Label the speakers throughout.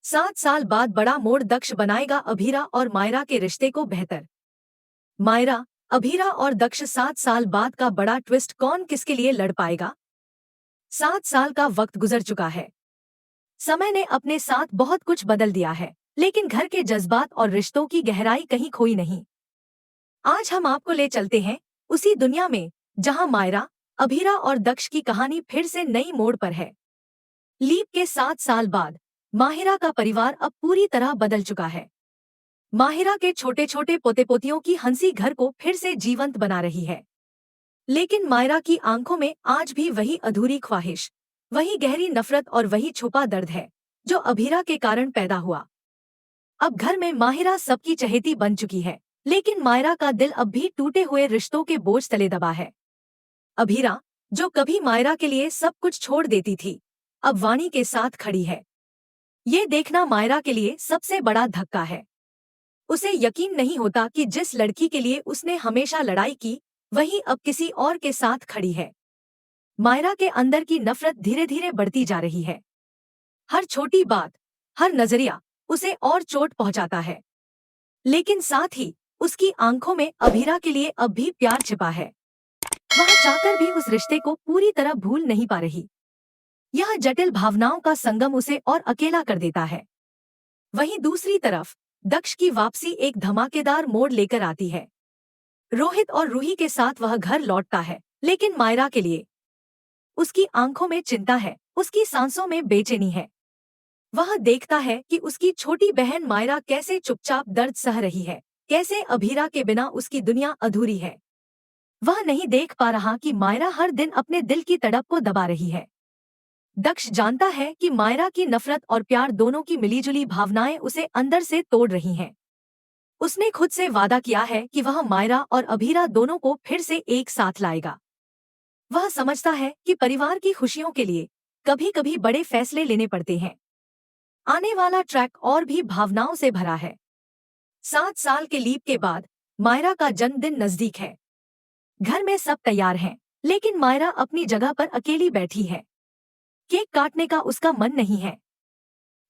Speaker 1: 7 साल बाद बड़ा मोड़, दक्ष बनाएगा अभीरा और मायरा के रिश्ते को बेहतर। मायरा, अभीरा और दक्ष, 7 साल बाद का बड़ा ट्विस्ट, कौन किसके लिए लड़ पाएगा? 7 साल का वक्त गुजर चुका है। समय ने अपने साथ बहुत कुछ बदल दिया है, लेकिन घर के जज्बात और रिश्तों की गहराई कहीं खोई नहीं। आज हम आपको ले चलते हैं उसी दुनिया में जहां मायरा, अभीरा और दक्ष की कहानी फिर से नई मोड़ पर है। लीप के 7 साल बाद माहिरा का परिवार अब पूरी तरह बदल चुका है। माहिरा के छोटे छोटे पोते पोतियों की हंसी घर को फिर से जीवंत बना रही है। लेकिन मायरा की आंखों में आज भी वही अधूरी ख्वाहिश, वही गहरी नफरत और वही छुपा दर्द है जो अभीरा के कारण पैदा हुआ। अब घर में माहिरा सबकी चहेती बन चुकी है, लेकिन मायरा का दिल अब भी टूटे हुए रिश्तों के बोझ तले दबा है। अभीरा, जो कभी मायरा के लिए सब कुछ छोड़ देती थी, अब वाणी के साथ खड़ी है। ये देखना मायरा के लिए सबसे बड़ा धक्का है। उसे यकीन नहीं होता कि जिस लड़की के लिए उसने हमेशा लड़ाई की, वही अब किसी और के साथ खड़ी है। मायरा के अंदर की नफरत धीरे धीरे बढ़ती जा रही है। हर छोटी बात, हर नजरिया उसे और चोट पहुंचाता है। लेकिन साथ ही उसकी आंखों में अभीरा के लिए अब भी प्यार छिपा है। वह चाहकर भी उस रिश्ते को पूरी तरह भूल नहीं पा रही। यह जटिल भावनाओं का संगम उसे और अकेला कर देता है। वहीं दूसरी तरफ दक्ष की वापसी एक धमाकेदार मोड़ लेकर आती है। रोहित और रूही के साथ वह घर लौटता है, लेकिन मायरा के लिए उसकी आंखों में चिंता है, उसकी सांसों में बेचैनी है। वह देखता है कि उसकी छोटी बहन मायरा कैसे चुपचाप दर्द सह रही है, कैसे अभीरा के बिना उसकी दुनिया अधूरी है। वह नहीं देख पा रहा कि मायरा हर दिन अपने दिल की तड़प को दबा रही है। दक्ष जानता है कि मायरा की नफरत और प्यार दोनों की मिलीजुली भावनाएं उसे अंदर से तोड़ रही हैं। उसने खुद से वादा किया है कि वह मायरा और अभीरा दोनों को फिर से एक साथ लाएगा। वह समझता है कि परिवार की खुशियों के लिए कभी कभी बड़े फैसले लेने पड़ते हैं। आने वाला ट्रैक और भी भावनाओं से भरा है। 7 साल के लीप के बाद मायरा का जन्मदिन नजदीक है। घर में सब तैयार हैं, लेकिन मायरा अपनी जगह पर अकेली बैठी है। केक काटने का उसका मन नहीं है।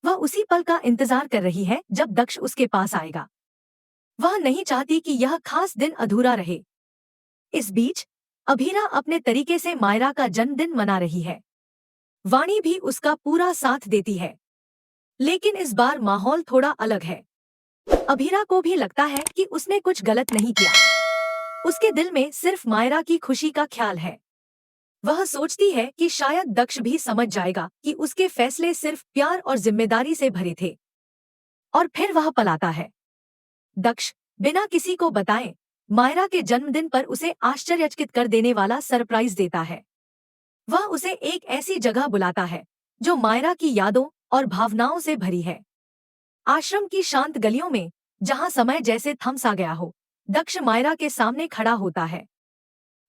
Speaker 1: वह उसी पल का इंतजार कर रही है जब दक्ष उसके पास आएगा। वह नहीं चाहती कि यह खास दिन अधूरा रहे। इस बीच अभीरा अपने तरीके से मायरा का जन्मदिन मना रही है। वाणी भी उसका पूरा साथ देती है। लेकिन इस बार माहौल थोड़ा अलग है। अभीरा को भी लगता है कि उसने कुछ गलत नहीं किया। उसके दिल में सिर्फ मायरा की खुशी का ख्याल है। वह सोचती है कि शायद दक्ष भी समझ जाएगा कि उसके फैसले सिर्फ प्यार और जिम्मेदारी से भरे थे। और फिर वह पलाता है। दक्ष बिना किसी को बताए मायरा के जन्मदिन पर उसे आश्चर्यचकित कर देने वाला सरप्राइज देता है। वह उसे एक ऐसी जगह बुलाता है जो मायरा की यादों और भावनाओं से भरी है। आश्रम की शांत गलियों में, जहां समय जैसे थम सा गया हो, दक्ष मायरा के सामने खड़ा होता है।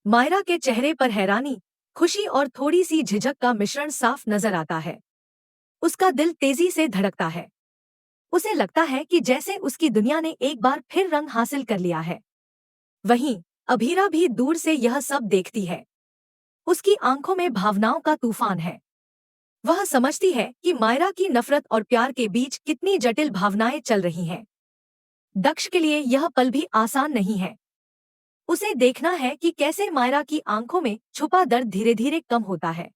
Speaker 1: मायरा के चेहरे पर हैरानी, खुशी और थोड़ी सी झिझक का मिश्रण साफ नजर आता है। उसका दिल तेजी से धड़कता है। उसे लगता है कि जैसे उसकी दुनिया ने एक बार फिर रंग हासिल कर लिया है। वहीं अभीरा भी दूर से यह सब देखती है। उसकी आंखों में भावनाओं का तूफान है। वह समझती है कि मायरा की नफरत और प्यार के बीच कितनी जटिल भावनाएं चल रही हैं। दक्ष के लिए यह पल भी आसान नहीं है। उसे देखना है कि कैसे मायरा की आंखों में छुपा दर्द धीरे धीरे कम होता है।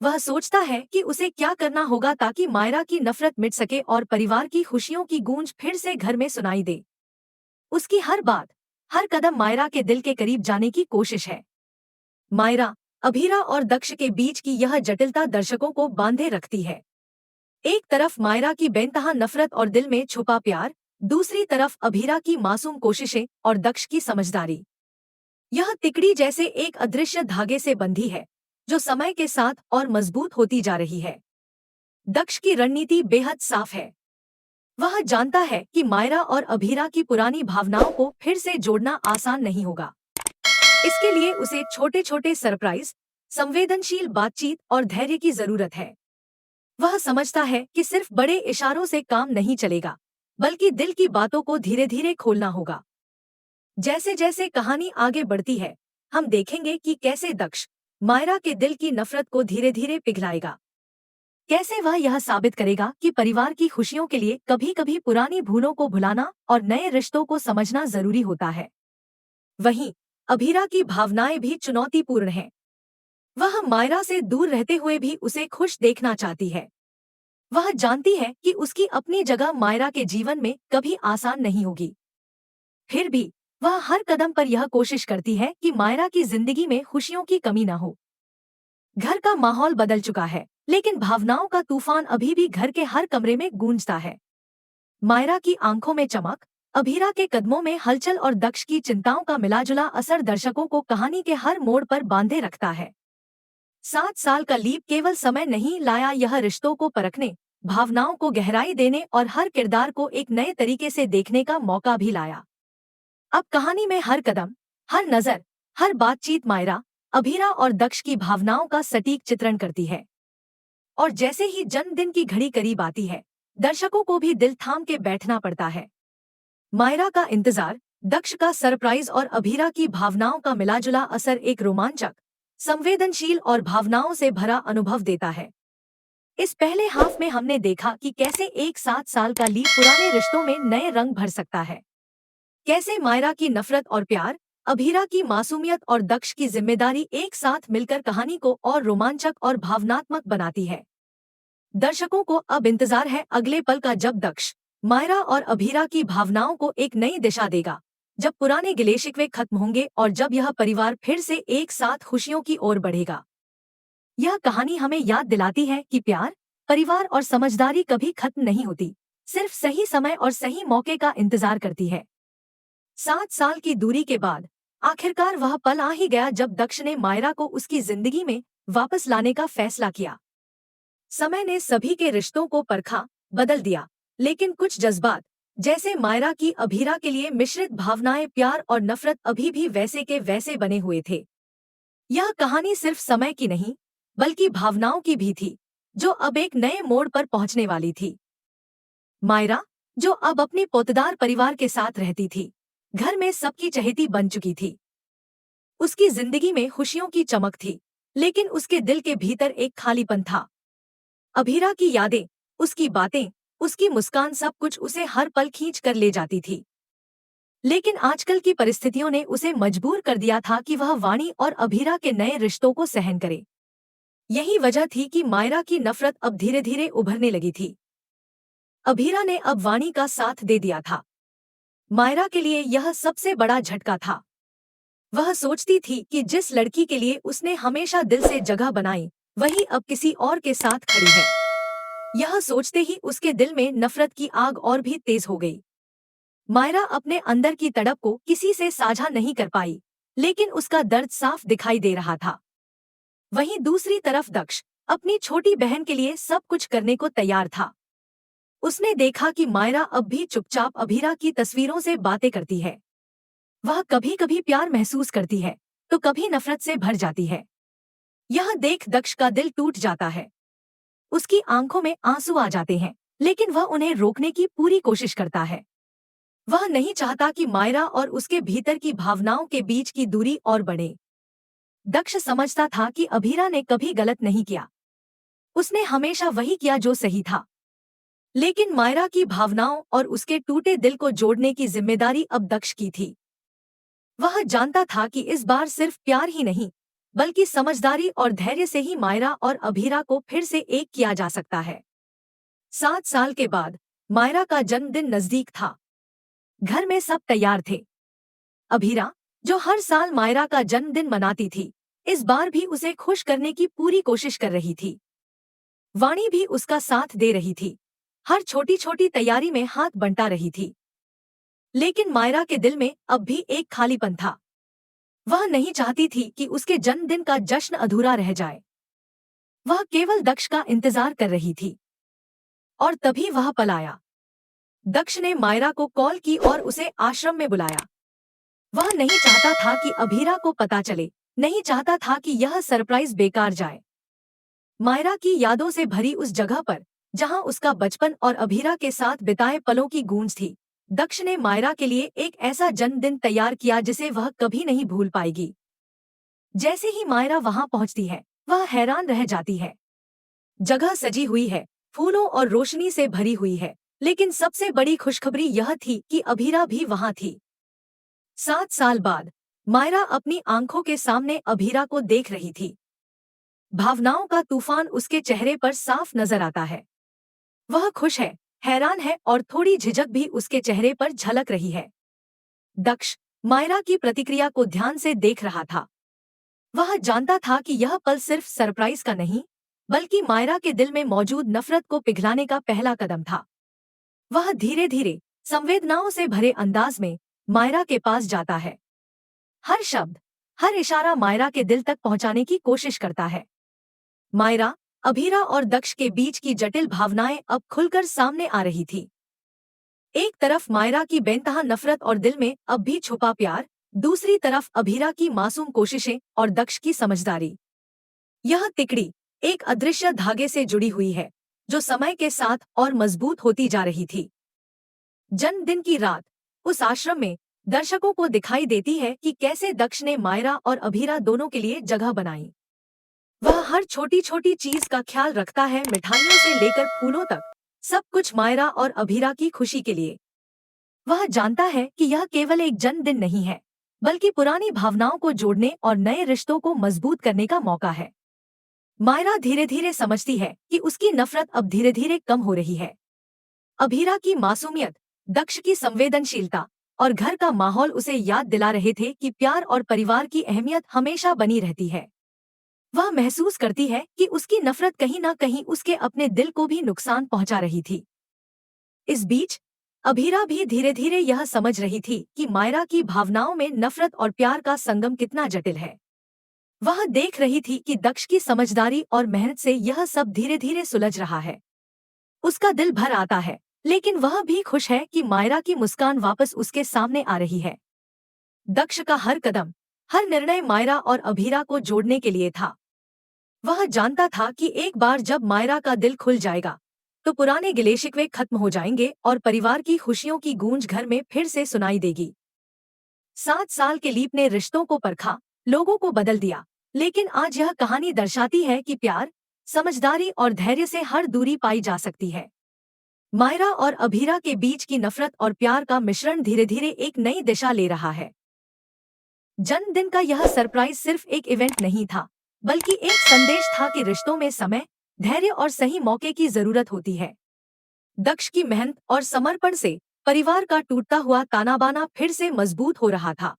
Speaker 1: वह सोचता है कि उसे क्या करना होगा ताकि मायरा की नफरत मिट सके और परिवार की खुशियों की गूंज फिर से घर में सुनाई दे। उसकी हर बात, हर कदम मायरा के दिल के करीब जाने की कोशिश है। मायरा, अभीरा और दक्ष के बीच की यह जटिलता दर्शकों को बांधे रखती है। एक तरफ मायरा की बेनतहा नफरत और दिल में छुपा प्यार, दूसरी तरफ अभीरा की मासूम कोशिशें और दक्ष की समझदारी। यह तिकड़ी जैसे एक अदृश्य धागे से बंधी है, जो समय के साथ और मजबूत होती जा रही है। दक्ष की रणनीति बेहद साफ है। वह जानता है कि मायरा और अभीरा की पुरानी भावनाओं को फिर से जोड़ना आसान नहीं होगा। इसके लिए उसे छोटे छोटे सरप्राइज, संवेदनशील बातचीत और धैर्य की जरूरत है। वह समझता है कि सिर्फ बड़े इशारों से काम नहीं चलेगा, बल्कि दिल की बातों को धीरे धीरे खोलना होगा। जैसे जैसे कहानी आगे बढ़ती है, हम देखेंगे कि कैसे दक्ष मायरा के दिल की नफरत को धीरे धीरे पिघलाएगा। कैसे वह यह साबित करेगा कि परिवार की खुशियों के लिए कभी कभी पुरानी भूलों को भुलाना और नए रिश्तों को समझना जरूरी होता है। वहीं अभीरा की भावनाएं भी चुनौतीपूर्ण हैं। वह मायरा से दूर रहते हुए भी उसे खुश देखना चाहती है। वह जानती है कि उसकी अपनी जगह मायरा के जीवन में कभी आसान नहीं होगी। फिर भी वह हर कदम पर यह कोशिश करती है कि मायरा की जिंदगी में खुशियों की कमी न हो। घर का माहौल बदल चुका है, लेकिन भावनाओं का तूफान अभी भी घर के हर कमरे में गूंजता है। मायरा की आंखों में चमक, अभीरा के कदमों में हलचल और दक्ष की चिंताओं का मिलाजुला असर दर्शकों को कहानी के हर मोड़ पर बांधे रखता है। 7 साल का लीप केवल समय नहीं लाया, यह रिश्तों को परखने, भावनाओं को गहराई देने और हर किरदार को एक नए तरीके से देखने का मौका भी लाया। अब कहानी में हर कदम, हर नजर, हर बातचीत मायरा, अभीरा और दक्ष की भावनाओं का सटीक चित्रण करती है। और जैसे ही जन्मदिन की घड़ी करीब आती है, दर्शकों को भी दिल थाम के बैठना पड़ता है। मायरा का इंतजार, दक्ष का सरप्राइज और अभीरा की भावनाओं का मिलाजुला असर एक रोमांचक, संवेदनशील और भावनाओं से भरा अनुभव देता है। इस पहले हाफ में हमने देखा कि कैसे एक 7 साल का लीप पुराने रिश्तों में नए रंग भर सकता है। कैसे मायरा की नफरत और प्यार, अभीरा की मासूमियत और दक्ष की जिम्मेदारी एक साथ मिलकर कहानी को और रोमांचक और भावनात्मक बनाती है। दर्शकों को अब इंतजार है अगले पल का, जब दक्ष मायरा और अभीरा की भावनाओं को एक नई दिशा देगा, जब पुराने गिले शिकवे खत्म होंगे और जब यह परिवार फिर से एक साथ खुशियों की ओर बढ़ेगा। यह कहानी हमें याद दिलाती है कि प्यार, परिवार और समझदारी कभी खत्म नहीं होती, सिर्फ सही समय और सही मौके का इंतजार करती है। 7 साल की दूरी के बाद आखिरकार वह पल आ ही गया जब दक्ष ने मायरा को उसकी जिंदगी में वापस लाने का फैसला किया। समय ने सभी के रिश्तों को परखा, बदल दिया, लेकिन कुछ जज्बात, जैसे मायरा की अभीरा के लिए मिश्रित भावनाएं, प्यार और नफरत, अभी भी वैसे के वैसे बने हुए थे। यह कहानी सिर्फ समय की नहीं, बल्कि भावनाओं की भी थी, जो अब एक नए मोड़ पर पहुंचने वाली थी। मायरा, जो अब अपने पोतदार परिवार के साथ रहती थी, घर में सबकी चहेती बन चुकी थी। उसकी जिंदगी में खुशियों की चमक थी, लेकिन उसके दिल के भीतर एक खालीपन था। अभीरा की यादें, उसकी बातें, उसकी मुस्कान, सब कुछ उसे हर पल खींच कर ले जाती थी। लेकिन आजकल की परिस्थितियों ने उसे मजबूर कर दिया था कि वह वाणी और अभीरा के नए रिश्तों को सहन करे। यही वजह थी कि मायरा की नफरत अब धीरे धीरे उभरने लगी थी। अभीरा ने अब वाणी का साथ दे दिया था। मायरा के लिए यह सबसे बड़ा झटका था। वह सोचती थी कि जिस लड़की के लिए उसने हमेशा दिल से जगह बनाई, वही अब किसी और के साथ खड़ी है। यह सोचते ही उसके दिल में नफरत की आग और भी तेज हो गई। मायरा अपने अंदर की तड़प को किसी से साझा नहीं कर पाई, लेकिन उसका दर्द साफ दिखाई दे रहा था। वहीं दूसरी तरफ दक्ष अपनी छोटी बहन के लिए सब कुछ करने को तैयार था। उसने देखा कि मायरा अब भी चुपचाप अभीरा की तस्वीरों से बातें करती है। वह कभी कभी प्यार महसूस करती है, तो कभी नफरत से भर जाती है। यह देख दक्ष का दिल टूट जाता है। उसकी आंखों में आंसू आ जाते हैं, लेकिन वह उन्हें रोकने की पूरी कोशिश करता है। वह नहीं चाहता कि मायरा और उसके भीतर की भावनाओं के बीच की दूरी और बढ़े। दक्ष समझता था कि अभीरा ने कभी गलत नहीं किया। उसने हमेशा वही किया जो सही था। लेकिन मायरा की भावनाओं और उसके टूटे दिल को जोड़ने की जिम्मेदारी अब दक्ष की थी। वह जानता था कि इस बार सिर्फ प्यार ही नहीं, बल्कि समझदारी और धैर्य से ही मायरा और अभीरा को फिर से एक किया जा सकता है। 7 साल के बाद मायरा का जन्मदिन नजदीक था। घर में सब तैयार थे। अभीरा, जो हर साल मायरा का जन्मदिन मनाती थी, इस बार भी उसे खुश करने की पूरी कोशिश कर रही थी। वाणी भी उसका साथ दे रही थी, हर छोटी छोटी तैयारी में हाथ बंटा रही थी। लेकिन मायरा के दिल में अब भी एक खालीपन था। वह नहीं चाहती थी कि उसके जन्मदिन का जश्न अधूरा रह जाए। वह केवल दक्ष का इंतजार कर रही थी। और तभी वह पल आया। दक्ष ने मायरा को कॉल की और उसे आश्रम में बुलाया। वह नहीं चाहता था कि अभीरा को पता चले, नहीं चाहता था कि यह सरप्राइज बेकार जाए। मायरा की यादों से भरी उस जगह पर, जहां उसका बचपन और अभीरा के साथ बिताए पलों की गूंज थी, दक्ष ने मायरा के लिए एक ऐसा जन्मदिन तैयार किया जिसे वह कभी नहीं भूल पाएगी। जैसे ही मायरा वहां पहुंचती है, वह हैरान रह जाती है। जगह सजी हुई है, फूलों और रोशनी से भरी हुई है, लेकिन सबसे बड़ी खुशखबरी यह थी कि अभीरा भी वहां थी। 7 साल बाद मायरा अपनी आंखों के सामने अभीरा को देख रही थी। भावनाओं का तूफान उसके चेहरे पर साफ नजर आता है। वह खुश है, हैरान है और थोड़ी झिझक भी उसके चेहरे पर झलक रही है। दक्ष मायरा की प्रतिक्रिया को ध्यान से देख रहा था। वह जानता था कि यह पल सिर्फ सरप्राइज का नहीं, बल्कि मायरा के दिल में मौजूद नफरत को पिघलाने का पहला कदम था। वह धीरे धीरे संवेदनाओं से भरे अंदाज में मायरा के पास जाता है। हर शब्द, हर इशारा मायरा के दिल तक पहुंचाने की कोशिश करता है। मायरा, अभीरा और दक्ष के बीच की जटिल भावनाएं अब खुलकर सामने आ रही थी। एक तरफ मायरा की बेनतहा नफरत और दिल में अब भी छुपा प्यार, दूसरी तरफ अभीरा की मासूम कोशिशें और दक्ष की समझदारी। यह तिकड़ी एक अदृश्य धागे से जुड़ी हुई है, जो समय के साथ और मजबूत होती जा रही थी। जन्मदिन की रात उस आश्रम में दर्शकों को दिखाई देती है कि कैसे दक्ष ने मायरा और अभीरा दोनों के लिए जगह बनाई। वह हर छोटी छोटी चीज का ख्याल रखता है, मिठाइयों से लेकर फूलों तक, सब कुछ मायरा और अभीरा की खुशी के लिए। वह जानता है कि यह केवल एक जन्मदिन नहीं है, बल्कि पुरानी भावनाओं को जोड़ने और नए रिश्तों को मजबूत करने का मौका है। मायरा धीरे धीरे समझती है कि उसकी नफरत अब धीरे धीरे कम हो रही है। अभीरा की मासूमियत, दक्ष की संवेदनशीलता और घर का माहौल उसे याद दिला रहे थे कि प्यार और परिवार की अहमियत हमेशा बनी रहती है। वह महसूस करती है कि उसकी नफरत कहीं न कहीं उसके अपने दिल को भी नुकसान पहुंचा रही थी। इस बीच अभीरा भी धीरे धीरे यह समझ रही थी कि मायरा की भावनाओं में नफरत और प्यार का संगम कितना जटिल है। वह देख रही थी कि दक्ष की समझदारी और मेहनत से यह सब धीरे धीरे सुलझ रहा है। उसका दिल भर आता है, लेकिन वह भी खुश है कि मायरा की मुस्कान वापस उसके सामने आ रही है। दक्ष का हर कदम, हर निर्णय मायरा और अभीरा को जोड़ने के लिए था। वह जानता था कि एक बार जब मायरा का दिल खुल जाएगा, तो पुराने गिले शिकवे खत्म हो जाएंगे और परिवार की खुशियों की गूंज घर में फिर से सुनाई देगी। 7 साल के लीप ने रिश्तों को परखा, लोगों को बदल दिया, लेकिन आज यह कहानी दर्शाती है कि प्यार, समझदारी और धैर्य से हर दूरी पाई जा सकती है। मायरा और अभीरा के बीच की नफरत और प्यार का मिश्रण धीरे धीरे एक नई दिशा ले रहा है। जन्मदिन का यह सरप्राइज सिर्फ एक इवेंट नहीं था, बल्कि एक संदेश था कि रिश्तों में समय, धैर्य और सही मौके की जरूरत होती है। दक्ष की मेहनत और समर्पण से परिवार का टूटता हुआ तानाबाना फिर से मजबूत हो रहा था।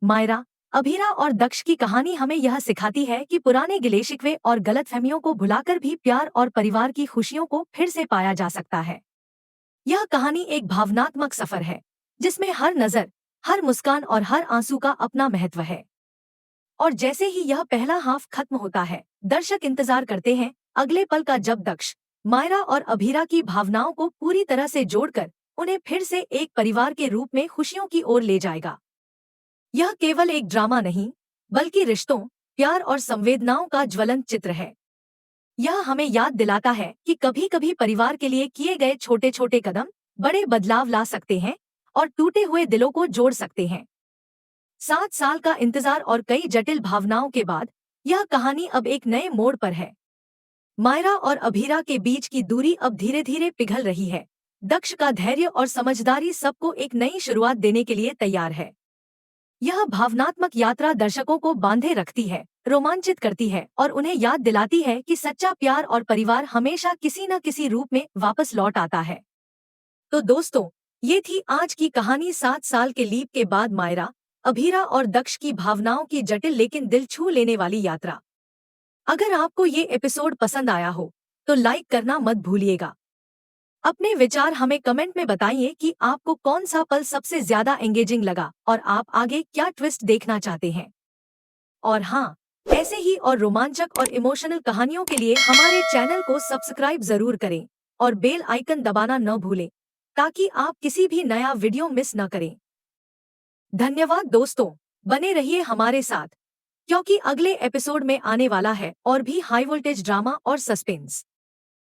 Speaker 1: मायरा, अभीरा और दक्ष की कहानी हमें यह सिखाती है कि पुराने गिले शिकवे और गलतफहमियों को भुलाकर भी प्यार और परिवार की खुशियों को फिर से पाया जा सकता है। यह कहानी एक भावनात्मक सफर है, जिसमें हर नजर, हर मुस्कान और हर आंसू का अपना महत्व है। और जैसे ही यह पहला हाफ खत्म होता है, दर्शक इंतजार करते हैं अगले पल का, जब दक्ष मायरा और अभीरा की भावनाओं को पूरी तरह से जोड़कर उन्हें फिर से एक परिवार के रूप में खुशियों की ओर ले जाएगा। यह केवल एक ड्रामा नहीं, बल्कि रिश्तों, प्यार और संवेदनाओं का ज्वलंत चित्र है। यह हमें याद दिलाता है कि कभी कभी परिवार के लिए किए गए छोटे छोटे कदम बड़े बदलाव ला सकते हैं और टूटे हुए दिलों को जोड़ सकते हैं। 7 साल का इंतजार और कई जटिल भावनाओं के बाद यह कहानी अब एक नए मोड़ पर है। मायरा और अभीरा के बीच की दूरी अब धीरे धीरे पिघल रही है। दक्ष का धैर्य और समझदारी सबको एक नई शुरुआत देने के लिए तैयार है। यह भावनात्मक यात्रा दर्शकों को बांधे रखती है, रोमांचित करती है और उन्हें याद दिलाती है कि सच्चा प्यार और परिवार हमेशा किसी न किसी रूप में वापस लौट आता है। तो दोस्तों, ये थी आज की कहानी, 7 साल के लीप के बाद मायरा, अभीरा और दक्ष की भावनाओं की जटिल लेकिन दिल छू लेने वाली यात्रा। अगर आपको ये एपिसोड पसंद आया हो तो लाइक करना मत भूलिएगा। अपने विचार हमें कमेंट में बताइए कि आपको कौन सा पल सबसे ज्यादा एंगेजिंग लगा और आप आगे क्या ट्विस्ट देखना चाहते हैं। और हाँ, ऐसे ही और रोमांचक और इमोशनल कहानियों के लिए हमारे चैनल को सब्सक्राइब जरूर करें और बेल आइकन दबाना न भूलें, ताकि आप किसी भी नया वीडियो मिस न करें। धन्यवाद दोस्तों, बने रहिए हमारे साथ, क्योंकि अगले एपिसोड में आने वाला है और भी हाई वोल्टेज ड्रामा और सस्पेंस।